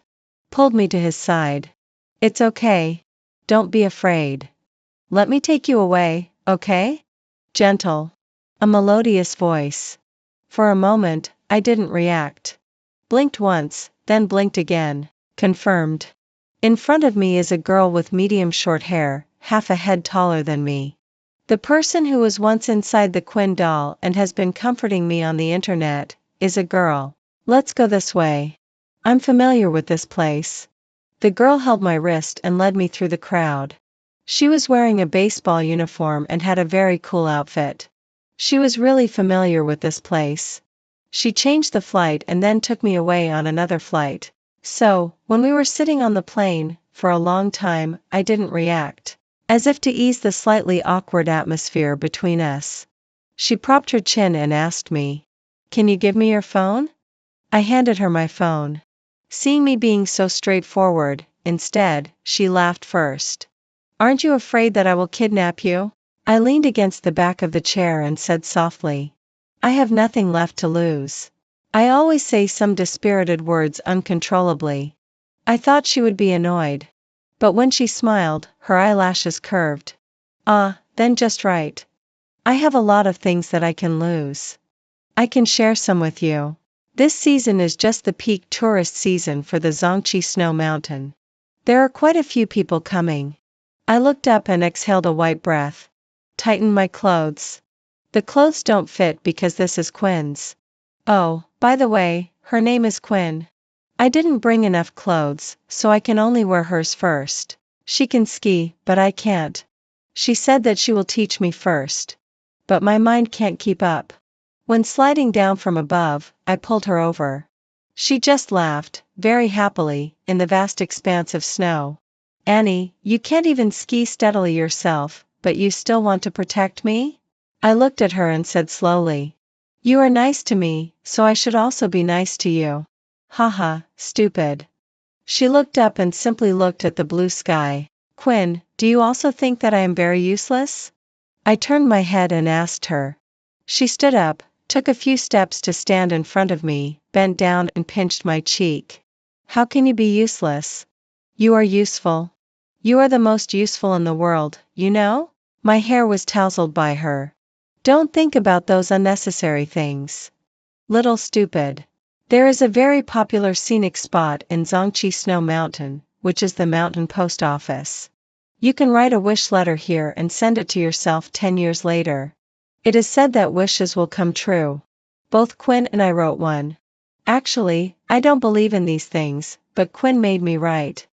pulled me to his side. It's okay. Don't be afraid. Let me take you away, okay? Gentle. A melodious voice. For a moment, I didn't react. Blinked once, then blinked again. Confirmed. In front of me is a girl with medium short hair, half a head taller than me. The person who was once inside the Quinn doll and has been comforting me on the internet, is a girl. Let's go this way. I'm familiar with this place. The girl held my wrist and led me through the crowd. She was wearing a baseball uniform and had a very cool outfit. She was really familiar with this place. She changed the flight and then took me away on another flight. So, when we were sitting on the plane, for a long time, I didn't react. As if to ease the slightly awkward atmosphere between us. She propped her chin and asked me, "Can you give me your phone?" I handed her my phone. Seeing me being so straightforward, instead, she laughed first. "Aren't you afraid that I will kidnap you?" I leaned against the back of the chair and said softly, "I have nothing left to lose." I always say some dispirited words uncontrollably. I thought she would be annoyed. But when she smiled, her eyelashes curved. "Ah, then just right. I have a lot of things that I can lose. I can share some with you. This season is just the peak tourist season for the Zhangqi Snow Mountain. There are quite a few people coming." I looked up and exhaled a white breath. Tightened my clothes. The clothes don't fit because this is Quinn's. Oh, by the way, her name is Quinn. I didn't bring enough clothes, so I can only wear hers first. She can ski, but I can't. She said that she will teach me first. But my mind can't keep up. When sliding down from above, I pulled her over. She just laughed, very happily, in the vast expanse of snow. "Annie, you can't even ski steadily yourself, but you still want to protect me?" I looked at her and said slowly, "You are nice to me, so I should also be nice to you." Haha, stupid. She looked up and simply looked at the blue sky. "Quinn, do you also think that I am very useless?" I turned my head and asked her. She stood up, took a few steps to stand in front of me, bent down and pinched my cheek. "How can you be useless? You are useful. You are the most useful in the world, you know?" My hair was tousled by her. "Don't think about those unnecessary things. Little stupid." There is a very popular scenic spot in Zhangqi Snow Mountain, which is the mountain post office. You can write a wish letter here and send it to yourself 10 years later. It is said that wishes will come true. Both Quinn and I wrote one. Actually, I don't believe in these things, but Quinn made me write.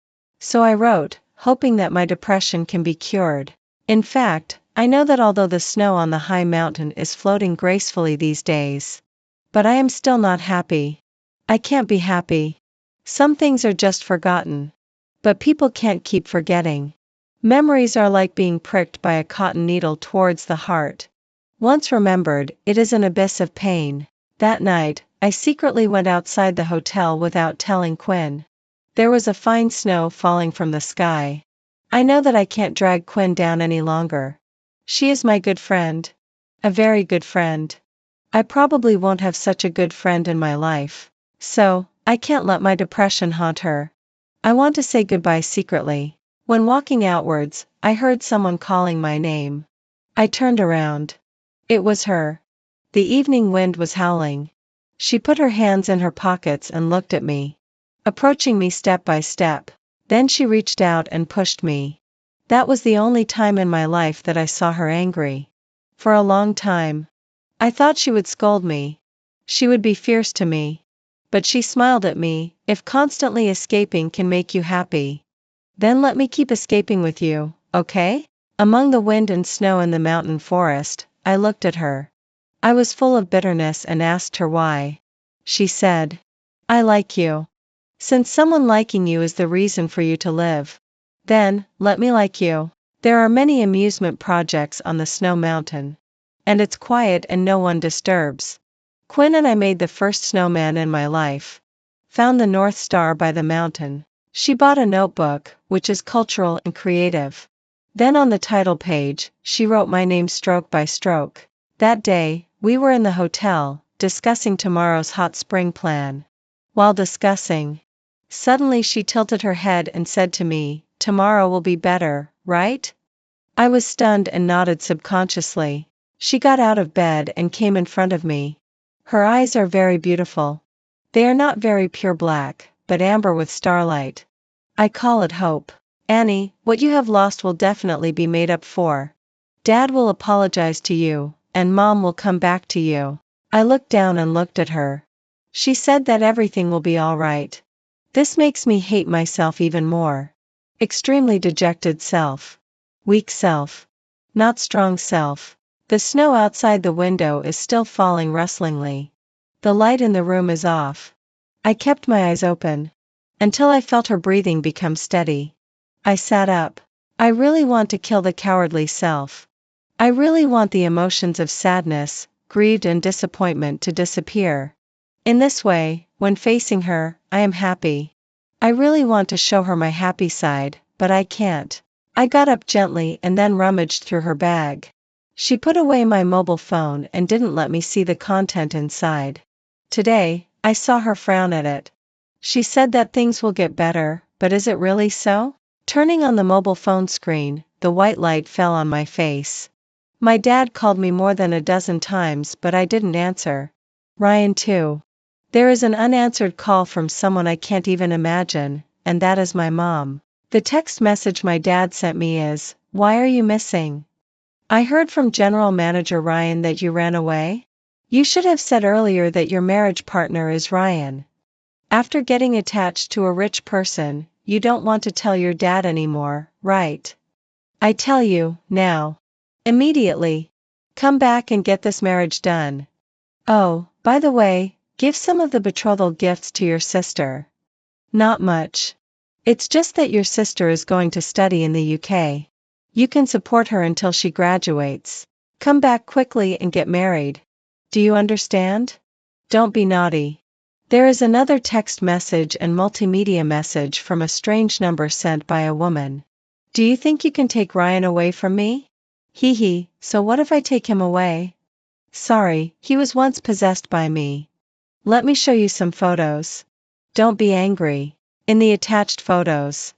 So I wrote, hoping that my depression can be cured. In fact, I know that although the snow on the high mountain is floating gracefully these days, but I am still not happy. I can't be happy. Some things are just forgotten. But people can't keep forgetting. Memories are like being pricked by a cotton needle towards the heart. Once remembered, it is an abyss of pain. That night, I secretly went outside the hotel without telling Quinn. There was a fine snow falling from the sky. I know that I can't drag Quinn down any longer. She is my good friend. A very good friend. I probably won't have such a good friend in my life. So, I can't let my depression haunt her. I want to say goodbye secretly. When walking outwards, I heard someone calling my name. I turned around. It was her. The evening wind was howling. She put her hands in her pockets and looked at me, approaching me step by step. Then she reached out and pushed me. That was the only time in my life that I saw her angry. For a long time. I thought she would scold me. She would be fierce to me. But she smiled at me. "If constantly escaping can make you happy, then let me keep escaping with you, okay?" Among the wind and snow in the mountain forest, I looked at her. I was full of bitterness and asked her why. She said, "I like you. Since someone liking you is the reason for you to live, then, let me like you." There are many amusement projects on the snow mountain. And it's quiet and no one disturbs. Quinn and I made the first snowman in my life. found the North Star by the mountain. She bought a notebook, which is cultural and creative. Then on the title page, she wrote my name stroke by stroke. That day, we were in the hotel, discussing tomorrow's hot spring plan. While discussing, suddenly she tilted her head and said to me, "Tomorrow will be better, right?" I was stunned and nodded subconsciously. She got out of bed and came in front of me. Her eyes are very beautiful. They are not very pure black, but amber with starlight. I call it hope. "Annie, what you have lost will definitely be made up for. Dad will apologize to you, and Mom will come back to you." I looked down and looked at her. She said that everything will be all right. This makes me hate myself even more. Extremely dejected self. Weak self. Not strong self. The snow outside the window is still falling rustlingly. The light in the room is off. I kept my eyes open until I felt her breathing become steady. I sat up. I really want to kill the cowardly self. I really want the emotions of sadness, greed and disappointment to disappear. In this way, when facing her, I am happy. I really want to show her my happy side, but I can't. I got up gently and then rummaged through her bag. She put away my mobile phone and didn't let me see the content inside. Today, I saw her frown at it. She said that things will get better, but is it really so? Turning on the mobile phone screen, the white light fell on my face. My dad called me more than a dozen times but I didn't answer. Ryan too. There is an unanswered call from someone I can't even imagine, and that is my mom. The text message my dad sent me is, "Why are you missing? I heard from General Manager Ryan that you ran away? You should have said earlier that your marriage partner is Ryan. After getting attached to a rich person, you don't want to tell your dad anymore, right? I tell you, now. Immediately. Come back and get this marriage done. Oh, by the way, give some of the betrothal gifts to your sister." Not much. It's just that your sister is going to study in the UK. You can support her until she graduates. Come back quickly and get married. Do you understand? Don't be naughty. There is another text message and multimedia message from a strange number sent by a woman. "Do you think you can take Ryan away from me? Hee hee, so what if I take him away? Sorry, he was once possessed by me. Let me show you some photos. Don't be angry." In the attached photos.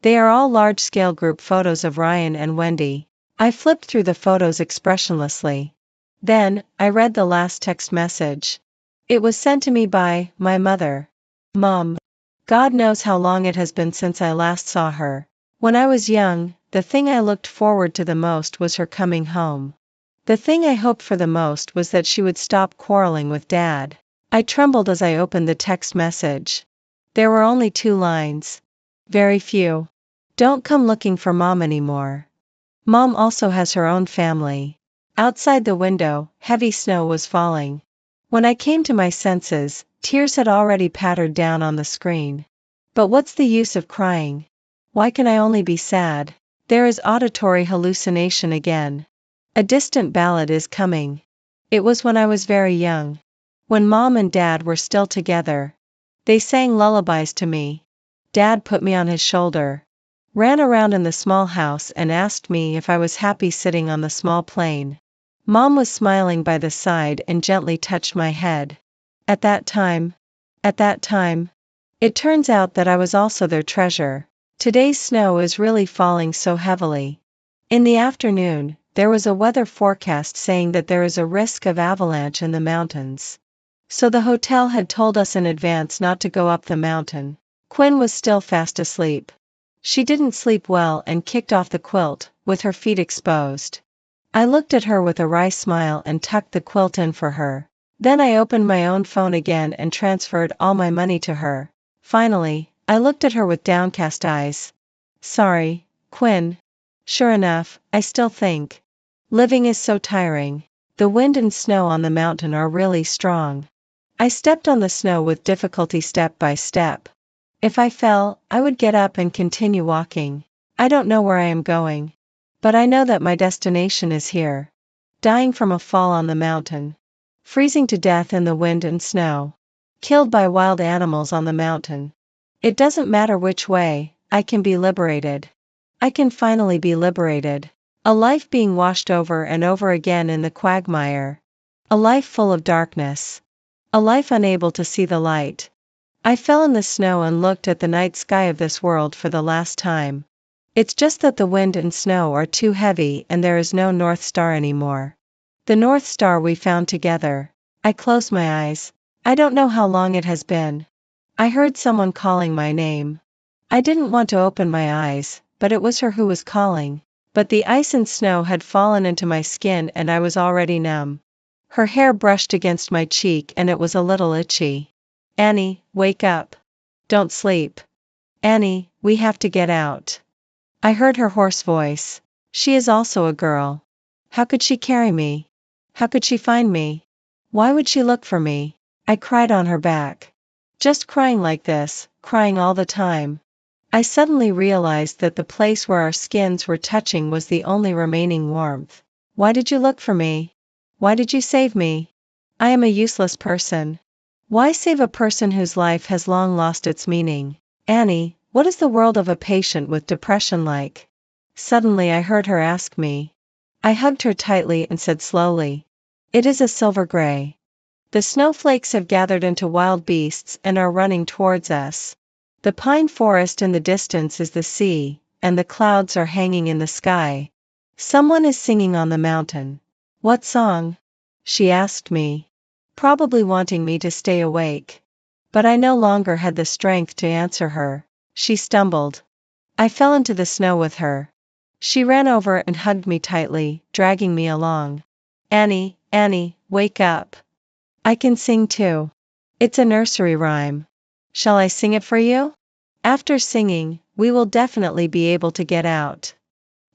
They are all large-scale group photos of Ryan and Wendy. I flipped through the photos expressionlessly. Then, I read the last text message. It was sent to me by my mother. "Mom. God knows how long it has been since I last saw her. When I was young, the thing I looked forward to the most was her coming home. The thing I hoped for the most was that she would stop quarreling with Dad." I trembled as I opened the text message. There were only 2 lines. Very few. "Don't come looking for Mom anymore. Mom also has her own family." Outside the window, heavy snow was falling. When I came to my senses, tears had already pattered down on the screen. But what's the use of crying? Why can I only be sad? There is auditory hallucination again. A distant ballad is coming. It was when I was very young. When Mom and Dad were still together. They sang lullabies to me. Dad put me on his shoulder. Ran around in the small house and asked me if I was happy sitting on the small plane. Mom was smiling by the side and gently touched my head. At that time, it turns out that I was also their treasure. Today's snow is really falling so heavily. In the afternoon, there was a weather forecast saying that there is a risk of avalanche in the mountains. So the hotel had told us in advance not to go up the mountain. Quinn was still fast asleep. She didn't sleep well and kicked off the quilt, with her feet exposed. I looked at her with a wry smile and tucked the quilt in for her. Then I opened my own phone again and transferred all my money to her. Finally, I looked at her with downcast eyes. "Sorry, Quinn. Sure enough, I still think living is so tiring. The wind and snow on the mountain are really strong." I stepped on the snow with difficulty step by step. If I fell, I would get up and continue walking. I don't know where I am going. But I know that my destination is here. Dying from a fall on the mountain. Freezing to death in the wind and snow. killed by wild animals on the mountain. It doesn't matter which way, I can be liberated. I can finally be liberated. A life being washed over and over again in the quagmire. A life full of darkness. A life unable to see the light. I fell in the snow and looked at the night sky of this world for the last time. It's just that the wind and snow are too heavy and there is no North Star anymore. The North Star we found together. I closed my eyes. I don't know how long it has been. I heard someone calling my name. I didn't want to open my eyes, but it was her who was calling. But the ice and snow had fallen into my skin and I was already numb. Her hair brushed against my cheek and it was a little itchy. Annie, wake up. Don't sleep. Annie, we have to get out. I heard her hoarse voice. She is also a girl. How could she carry me? How could she find me? Why would she look for me? I cried on her back. Just crying like this, crying all the time. I suddenly realized that the place where our skins were touching was the only remaining warmth. Why did you look for me? Why did you save me? I am a useless person. Why save a person whose life has long lost its meaning? Annie, what is the world of a patient with depression like? Suddenly I heard her ask me. I hugged her tightly and said slowly. It is a silver gray. The snowflakes have gathered into wild beasts and are running towards us. The pine forest in the distance is the sea, and the clouds are hanging in the sky. Someone is singing on the mountain. What song? She asked me. Probably wanting me to stay awake. But I no longer had the strength to answer her. She stumbled. I fell into the snow with her. She ran over and hugged me tightly, dragging me along. Annie, Annie, wake up. I can sing too. It's a nursery rhyme. Shall I sing it for you? After singing, we will definitely be able to get out.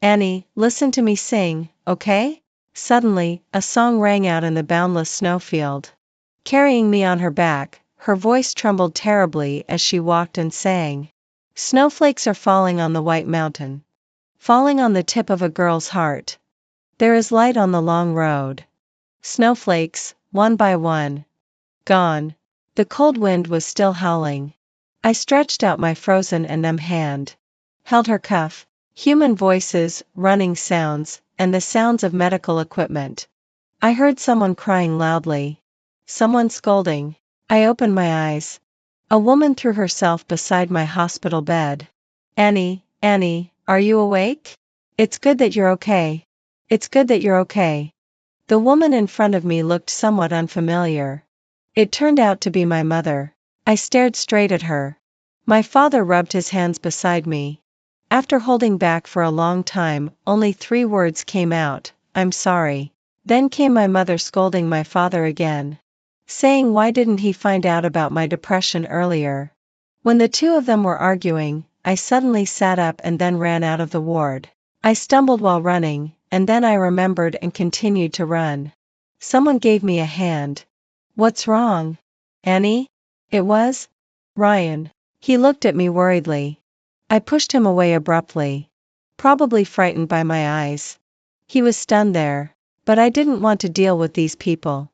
Annie, listen to me sing, okay? Suddenly, a song rang out in the boundless snowfield. Carrying me on her back, her voice trembled terribly as she walked and sang. Snowflakes are falling on the white mountain. Falling on the tip of a girl's heart. There is light on the long road. Snowflakes, one by one. Gone. The cold wind was still howling. I stretched out my frozen and numb hand. Held her cuff. Human voices, running sounds, and the sounds of medical equipment. I heard someone crying loudly. Someone scolding. I opened my eyes. A woman threw herself beside my hospital bed. Annie, Annie, are you awake? It's good that you're okay. It's good that you're okay. The woman in front of me looked somewhat unfamiliar. It turned out to be my mother. I stared straight at her. My father rubbed his hands beside me. After holding back for a long time, only 3 words came out, I'm sorry. Then came my mother scolding my father again. Saying why didn't he find out about my depression earlier? When the two of them were arguing, I suddenly sat up and then ran out of the ward. I stumbled while running, and then I remembered and continued to run. Someone gave me a hand. What's wrong? Annie? It was? Ryan. He looked at me worriedly. I pushed him away abruptly. Probably frightened by my eyes. He was stunned there. But I didn't want to deal with these people.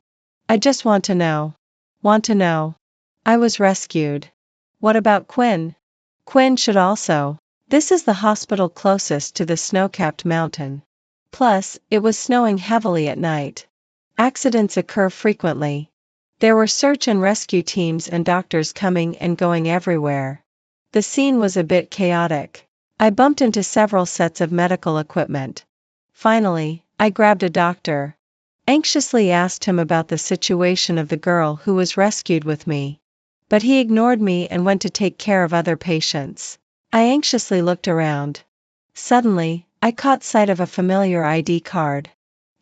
I just want to know. Want to know. I was rescued. What about Quinn? Quinn should also. This is the hospital closest to the snow-capped mountain. Plus, it was snowing heavily at night. Accidents occur frequently. There were search and rescue teams and doctors coming and going everywhere. The scene was a bit chaotic. I bumped into several sets of medical equipment. Finally, I grabbed a doctor. Anxiously asked him about the situation of the girl who was rescued with me. But he ignored me and went to take care of other patients. I anxiously looked around. Suddenly, I caught sight of a familiar ID card.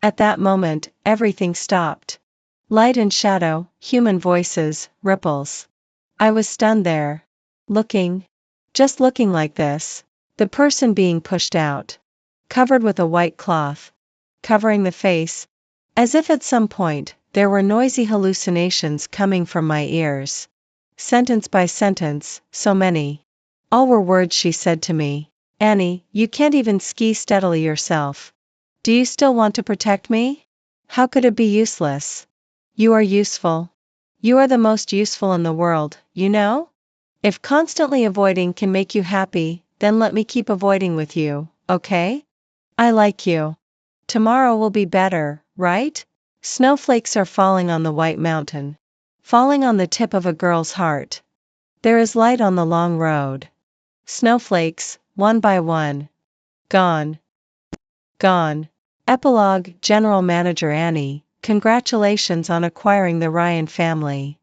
At that moment, everything stopped. Light and shadow, human voices, ripples. I was stunned there. Looking. Just looking like this. The person being pushed out. Covered with a white cloth. Covering the face. As if at some point, there were noisy hallucinations coming from my ears. Sentence by sentence, so many. All were words she said to me. Annie, you can't even ski steadily yourself. Do you still want to protect me? How could it be useless? You are useful. You are the most useful in the world, you know? If constantly avoiding can make you happy, then let me keep avoiding with you, okay? I like you. Tomorrow will be better, right? Snowflakes are falling on the white mountain. Falling on the tip of a girl's heart. There is light on the long road. Snowflakes, one by one. Gone. Gone. Epilogue. General Manager Annie, congratulations on acquiring the Ryan family.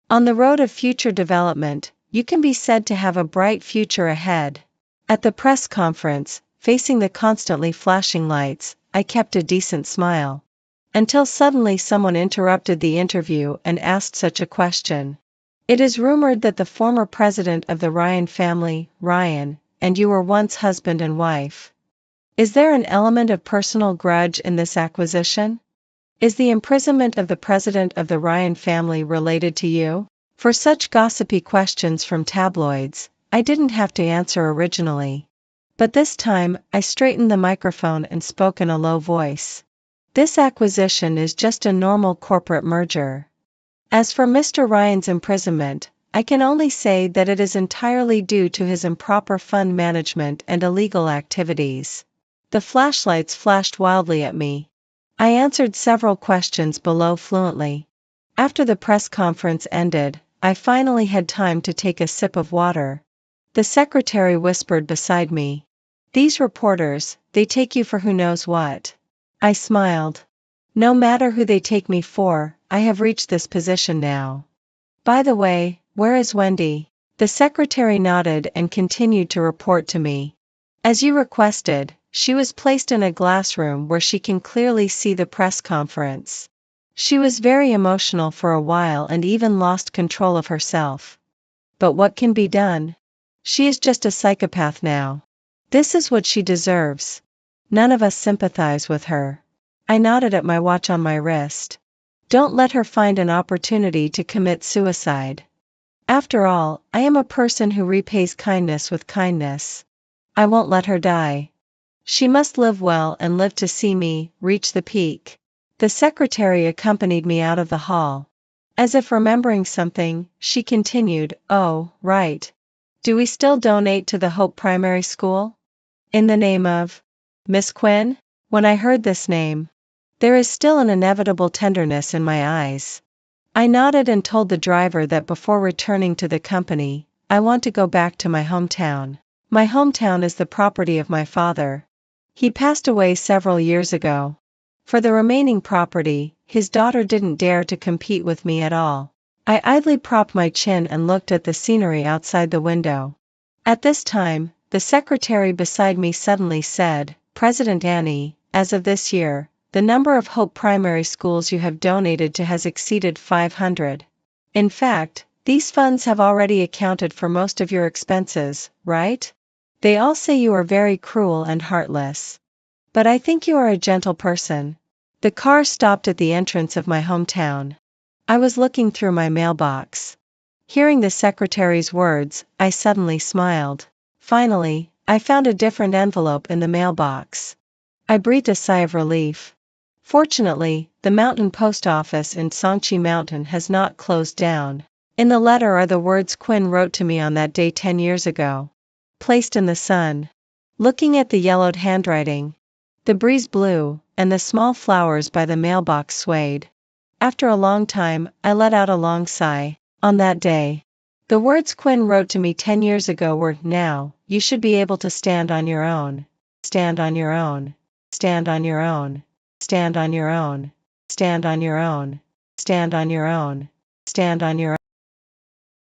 On the road of future development, you can be said to have a bright future ahead. At the press conference, facing the constantly flashing lights, I kept a decent smile. Until suddenly someone interrupted the interview and asked such a question. It is rumored that the former president of the Ryan family, Ryan, and you were once husband and wife. Is there an element of personal grudge in this acquisition? Is the imprisonment of the president of the Ryan family related to you? For such gossipy questions from tabloids, I didn't have to answer originally. But this time, I straightened the microphone and spoke in a low voice. This acquisition is just a normal corporate merger. As for Mr. Ryan's imprisonment, I can only say that it is entirely due to his improper fund management and illegal activities. The flashlights flashed wildly at me. I answered several questions below fluently. After the press conference ended, I finally had time to take a sip of water. The secretary whispered beside me. These reporters, they take you for who knows what. I smiled. No matter who they take me for, I have reached this position now. By the way, where is Wendy? The secretary nodded and continued to report to me. As you requested, she was placed in a glass room where she can clearly see the press conference. She was very emotional for a while and even lost control of herself. But what can be done? She is just a psychopath now. This is what she deserves. None of us sympathize with her. I nodded at my watch on my wrist. Don't let her find an opportunity to commit suicide. After all, I am a person who repays kindness with kindness. I won't let her die. She must live well and live to see me reach the peak. The secretary accompanied me out of the hall. As if remembering something, she continued, "Oh, right. Do we still donate to the Hope Primary School? In the name of Miss Quinn?" When I heard this name, there is still an inevitable tenderness in my eyes. I nodded and told the driver that before returning to the company, I want to go back to my hometown. My hometown is the property of my father. He passed away several years ago. For the remaining property, his daughter didn't dare to compete with me at all. I idly propped my chin and looked at the scenery outside the window. At this time, the secretary beside me suddenly said, "President Annie, as of this year, the number of Hope Primary Schools you have donated to has exceeded 500. In fact, these funds have already accounted for most of your expenses, right? They all say you are very cruel and heartless. But I think you are a gentle person." The car stopped at the entrance of my hometown. I was looking through my mailbox. Hearing the secretary's words, I suddenly smiled. Finally, I found a different envelope in the mailbox. I breathed a sigh of relief. Fortunately, the mountain post office in Songchi Mountain has not closed down. In the letter are the words Quinn wrote to me on that day 10 years ago. Placed in the sun. Looking at the yellowed handwriting. The breeze blew, and the small flowers by the mailbox swayed. After a long time, I let out a long sigh. On that day, the words Quinn wrote to me 10 years ago were, "Now, you should be able to stand on your own. Stand on your own. Stand on your own. Stand on your own. Stand on your own. Stand on your own. Stand on your own."